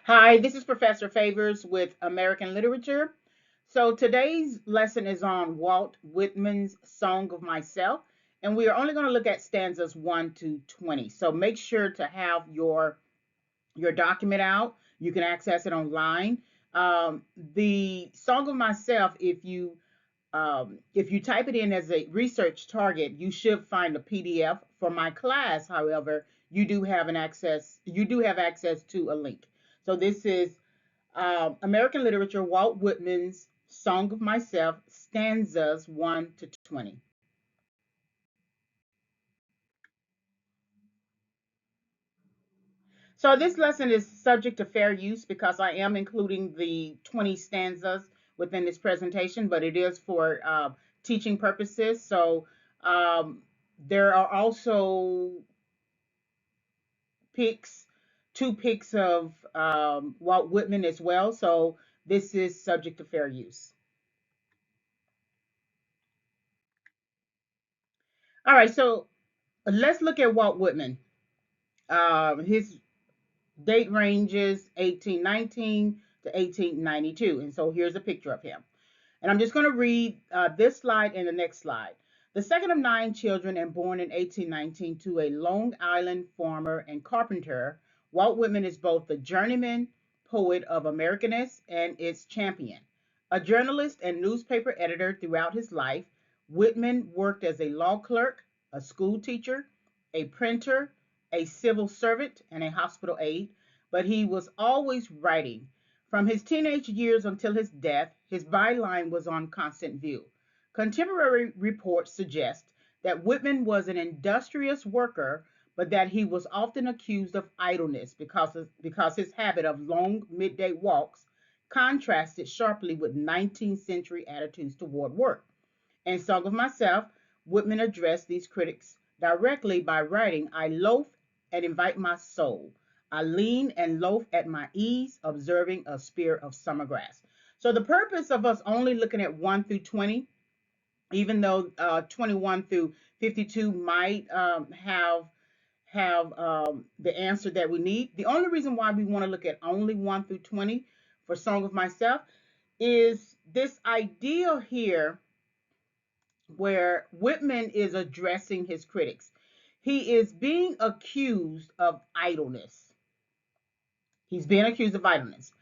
Hi, this is Professor Favors with American Literature. So today's lesson is on Walt Whitman's Song of Myself, and we are only going to look at stanzas 1 to 20. So make sure to have your document out. You can access it online. The Song of Myself, if you type it in as a research target, you should find a PDF. For my class, however, you do have access to a link. So this is American Literature, Walt Whitman's Song of Myself, stanzas 1 to 20. So this lesson is subject to fair use because I am including the 20 stanzas within this presentation, but it is for teaching purposes. So um, there are also pics, two pics of Walt Whitman as well. So this is subject to fair use. All right, so let's look at Walt Whitman. His date ranges 1819 to 1892. And so here's a picture of him. And I'm just going to read this slide and the next slide. The second of 9 children and born in 1819 to a Long Island farmer and carpenter, Walt Whitman is both the journeyman poet of Americanness and its champion. A journalist and newspaper editor throughout his life, Whitman worked as a law clerk, a school teacher, a printer, a civil servant, and a hospital aide, but he was always writing. From his teenage years until his death, his byline was on constant view. Contemporary reports suggest that Whitman was an industrious worker, but that he was often accused of idleness because his habit of long midday walks contrasted sharply with 19th century attitudes toward work. In Song of Myself, Whitman addressed these critics directly by writing, I loaf and invite my soul. I lean and loaf at my ease, observing a spear of summer grass. So the purpose of us only looking at 1 through 20, even though 21 through 52 might have the answer that we need. The only reason why we want to look at only 1 through 20 for Song of Myself is this idea here where Whitman is addressing his critics. He is being accused of idleness. He's being accused of idleness.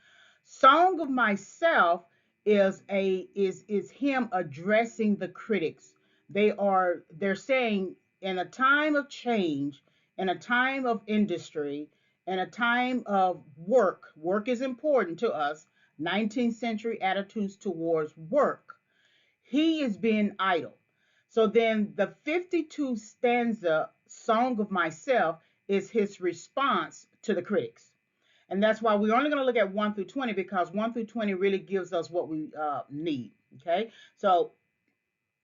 Song of Myself is him addressing the critics. They're saying in a time of change, in a time of industry, in a time of work is important to us. 19th century attitudes towards work. He is being idle. So then the 52 stanza Song of Myself is his response to the critics. And that's why we're only going to look at 1 through 20 because 1 through 20 really gives us what we need. Okay. So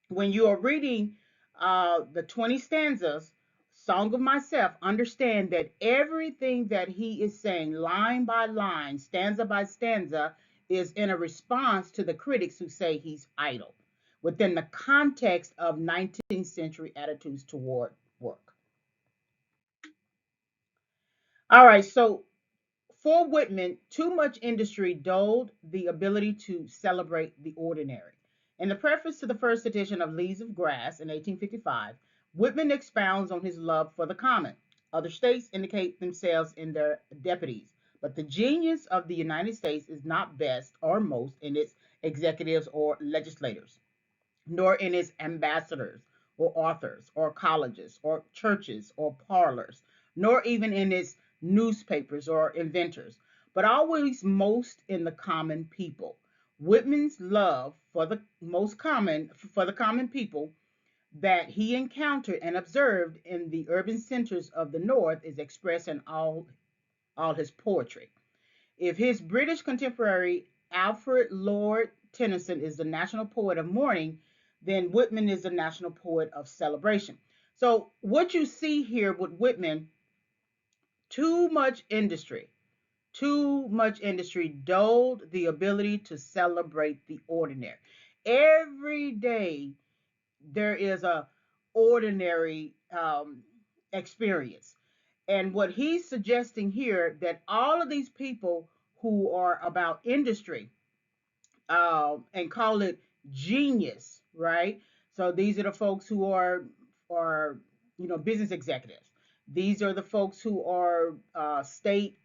when you are reading the 20 stanzas, Song of Myself, understand that everything that he is saying, line by line, stanza by stanza, is in a response to the critics who say he's idle within the context of 19th century attitudes toward work. All right, so for Whitman, too much industry dulled the ability to celebrate the ordinary. In the preface to the first edition of Leaves of Grass in 1855, Whitman expounds on his love for the common. Other states indicate themselves in their deputies, but the genius of the United States is not best or most in its executives or legislators, nor in its ambassadors or authors or colleges or churches or parlors, nor even in its newspapers or inventors, but always most in the common people. Whitman's love for the common people that he encountered and observed in the urban centers of the North is expressed in all his poetry. If his British contemporary Alfred Lord Tennyson is the national poet of mourning, then Whitman is the national poet of celebration. So, what you see here with Whitman, too much industry, too much industry dulled the ability to celebrate the ordinary. Every day there is a ordinary experience. And what he's suggesting here that all of these people who are about industry, and call it genius, right? So these are the folks who are business executives. These are the folks who are state,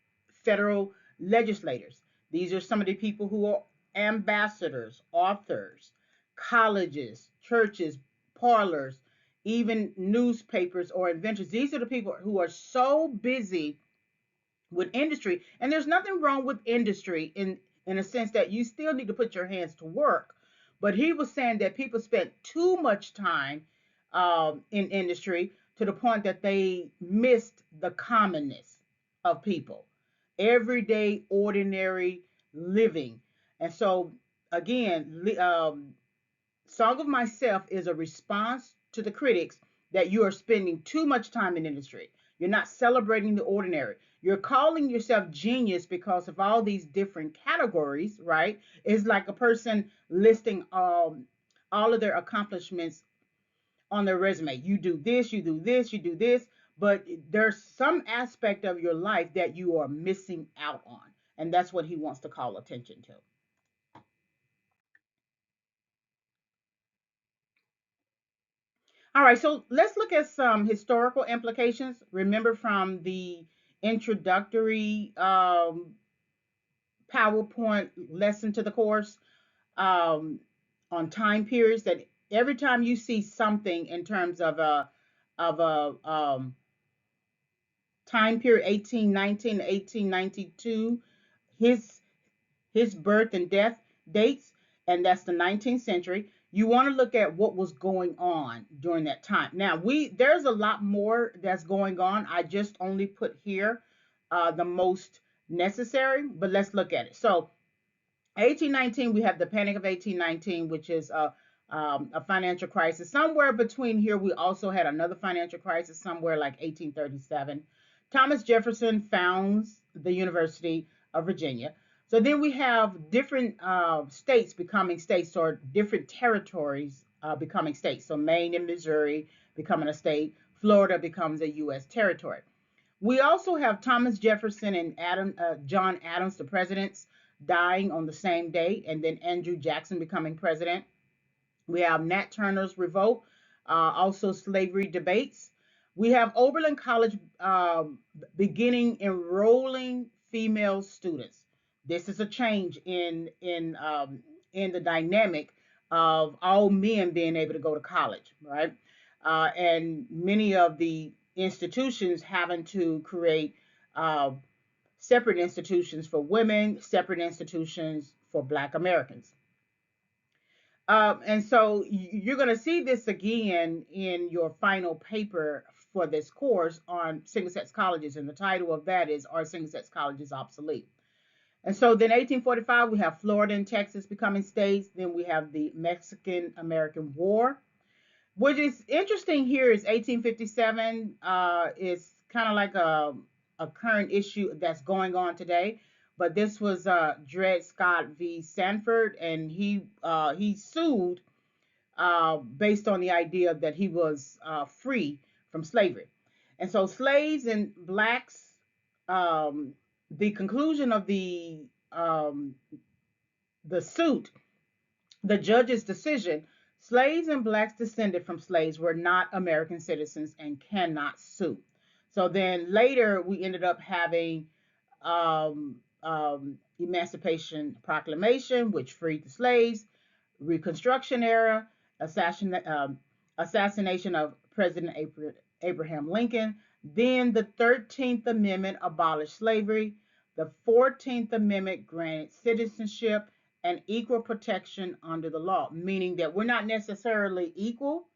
federal legislators. These are some of the people who are ambassadors, authors, colleges, churches, parlors, even newspapers or inventors. These are the people who are so busy with industry, and there's nothing wrong with industry in a sense that you still need to put your hands to work. But he was saying that people spent too much time in industry to the point that they missed the commonness of people, everyday ordinary living. And so again, Song of Myself is a response to the critics that you are spending too much time in industry. You're not celebrating the ordinary. You're calling yourself genius because of all these different categories, right? It's like a person listing all of their accomplishments on their resume. You do this, you do this, you do this, but there's some aspect of your life that you are missing out on. And that's what he wants to call attention to. All right, so let's look at some historical implications. Remember from the introductory PowerPoint lesson to the course um, on time periods, that every time you see something in terms of a time period 1819 to 1892, his his birth and death dates, and that's the 19th century. You want to look at what was going on during that time. Now, there's a lot more that's going on. I just only put here the most necessary, but let's look at it. So, 1819, we have the Panic of 1819, which is a financial crisis. Somewhere between here, we also had another financial crisis, somewhere like 1837. Thomas Jefferson founds the University of Virginia. So then we have different states becoming states, or different territories becoming states. So Maine and Missouri becoming a state. Florida becomes a U.S. territory. We also have Thomas Jefferson and John Adams, the presidents, dying on the same day, and then Andrew Jackson becoming president. We have Nat Turner's revolt, also slavery debates. We have Oberlin College beginning enrolling female students. This is a change in the dynamic of all men being able to go to college, right? And many of the institutions having to create uh, separate institutions for women, separate institutions for Black Americans. And so you're going to see this again in your final paper for this course on single sex colleges. And the title of that is Are Single Sex Colleges Obsolete? And so then 1845, we have Florida and Texas becoming states. Then we have the Mexican American War. What is interesting here is 1857 is kind of like a current issue that's going on today. But this was Dred Scott v. Sanford, and he sued based on the idea that he was free from slavery. And so slaves and blacks, um, the conclusion of the suit, the judge's decision, slaves and blacks descended from slaves were not American citizens and cannot sue. So then later we ended up having Emancipation Proclamation, which freed the slaves, Reconstruction era, assassination of President Abraham Lincoln. Then the 13th Amendment abolished slavery. The 14th Amendment granted citizenship and equal protection under the law, meaning that we're not necessarily equal.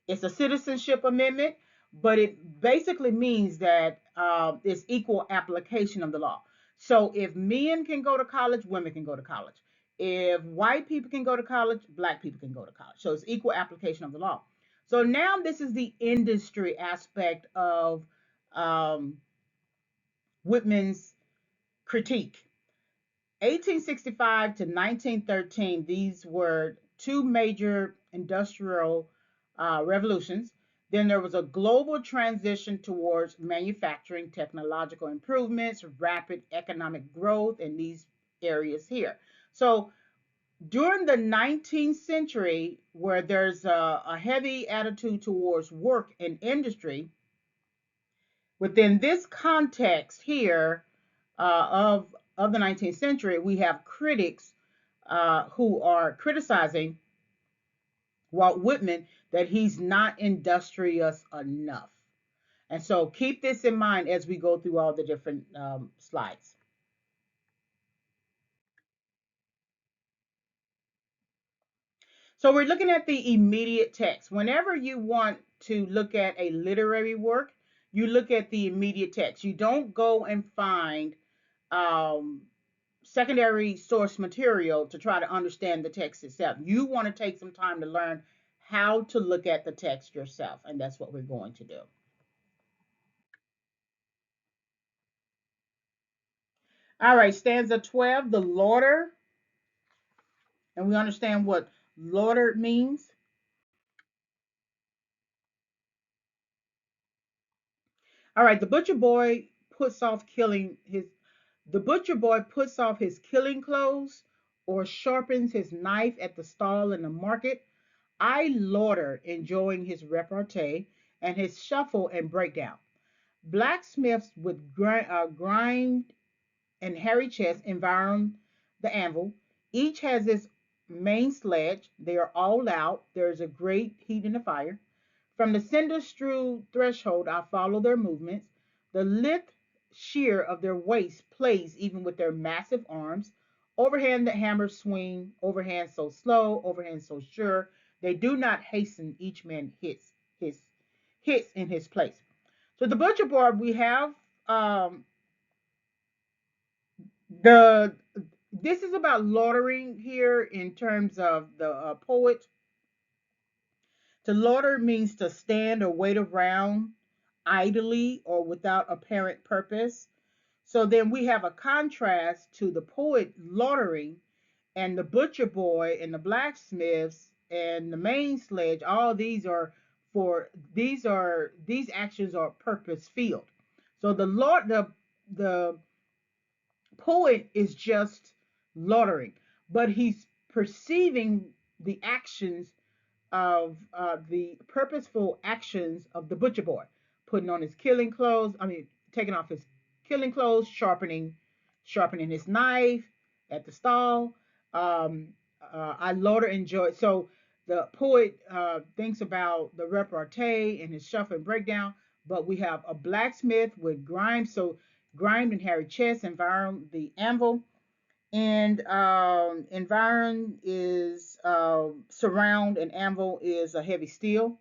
It's a citizenship amendment, but it basically means that it's equal application of the law. So if men can go to college, women can go to college. If white people can go to college, black people can go to college. So it's equal application of the law. So now this is the industry aspect of um, Whitman's critique. 1865 to 1913, these were two major industrial revolutions. Then there was a global transition towards manufacturing, technological improvements, rapid economic growth in these areas here. So during the 19th century, where there's a heavy attitude towards work and industry, within this context here of the 19th century, we have critics who are criticizing Walt Whitman that he's not industrious enough. And so keep this in mind as we go through all the different slides. So we're looking at the immediate text. Whenever you want to look at a literary work, you look at the immediate text. You don't go and find um, secondary source material to try to understand the text itself. You want to take some time to learn how to look at the text yourself, and that's what we're going to do. All right, stanza 12, the lauder, and we understand what lauder means. All right, the butcher boy puts off his killing clothes or sharpens his knife at the stall in the market. I lauder enjoying his repartee and his shuffle and breakdown. Blacksmiths with grind and hairy chests environ the anvil. Each has its main sledge. They are all out. There is a great heat in the fire. From the cinder-strewed threshold I follow their movements. The lithe sheer of their waists plays even with their massive arms. Overhand the hammers swing, overhand so slow, overhand so sure. They do not hasten, each man hits in his place. So the butcher board we have the this is about laudering here in terms of the poet. To lauder means to stand or wait around idly or without apparent purpose. So then we have a contrast to the poet laudering and the butcher boy and the blacksmiths and the main sledge. All these are these actions are purpose filled. So the poet is just laudering, but he's perceiving the actions of the purposeful actions of the butcher boy, putting on his killing clothes. I mean, taking off his killing clothes, sharpening his knife at the stall. I lauder enjoy. So the poet thinks about the repartee and his shuffle and breakdown, but we have a blacksmith with grime. So grimed and hairy chest environ the anvil, and environ is surround, and anvil is a heavy steel.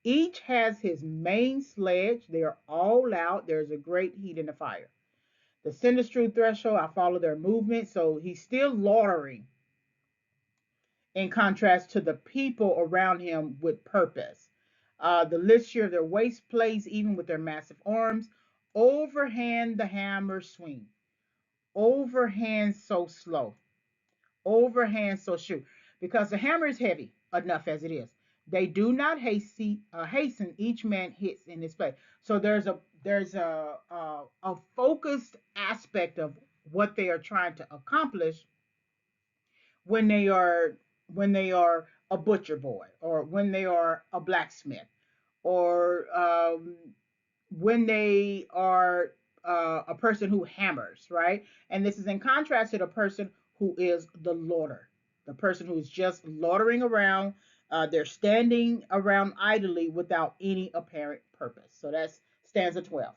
Each has his main sledge. They are all out. There's a great heat in the fire. The cinder strewn threshold, I follow their movement. So he's still laudering in contrast to the people around him with purpose. The listure of their waist plays even with their massive arms. Overhand the hammer swing. Overhand so slow. Overhand so shoot, because the hammer is heavy enough as it is. They do not hasten, each man hits in his place. So there's a focused aspect of what they are trying to accomplish when they are when they are a butcher boy, or when they are a blacksmith, or when they are a person who hammers, right? And this is in contrast to the person who is the lauder, the person who is just loitering around. They're standing around idly without any apparent purpose. So that's stanza 12.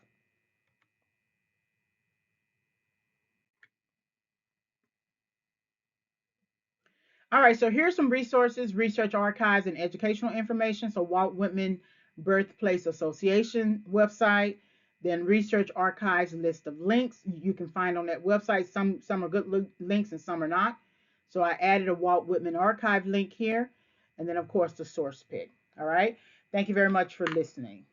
All right, so here's some resources, research archives, and educational information. So Walt Whitman Birthplace Association website, then research archives list of links you can find on that website. Some are good links and some are not. So I added a Walt Whitman archive link here, and then of course the source pit. All right. Thank you very much for listening.